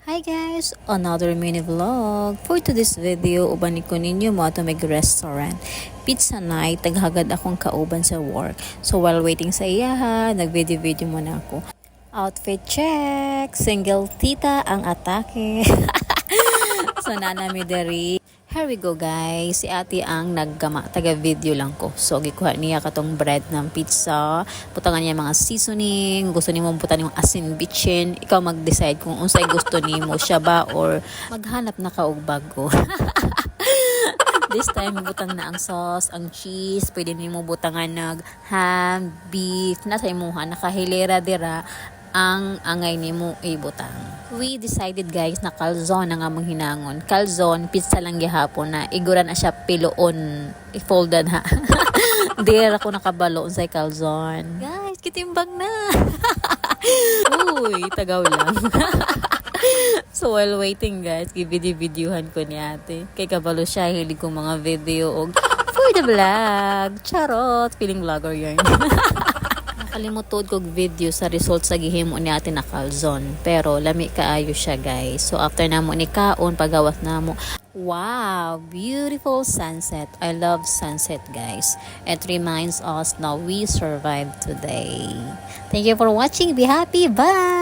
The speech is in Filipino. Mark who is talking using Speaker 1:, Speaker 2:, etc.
Speaker 1: Hi guys! Another mini vlog. For today's video, uban ko ninyo mo ato mag-restaurant. Pizza night, taghagad akong kauban sa work. So while waiting sa iyaha, nag-video-video muna ako. Outfit check! Single tita ang atake. So nanami deri. Here we go guys. Si ate ang naggama. Taga-video lang ko. So gikuha niya katong bread ng pizza. Putangan niya mga seasoning. Gusto niyo mong putan yung asin bitchin. Ikaw mag-decide kung unsay gusto nimo siya ba or maghanap na ka og bago. This time, butang na ang sauce, ang cheese. Pwede nimo butangan nag ham, beef. Nasa imuha. Nakahilera dira ang angay nimo ibutang. We decided guys na calzone ang among hinangon. Calzone, pizza lang gihapon na igura na siya piloon. I-folded ha. Dira ko nakabalo unsay calzone. Guys, kitimbang na. Uy, tagaw lang. So while waiting guys, videohan ko ni ate. Kay kabalo siya, hilig ko mga video og for the vlog. Charot, feeling vlogger yarn. Kalimutod kog video sa result sa gihimo ni ate na calzone. Pero lami kaayo siya guys. So after namo ni kaon pagawas namo. Wow, beautiful sunset. I love sunset guys. It reminds us now we survived today. Thank you for watching. Be happy. Bye.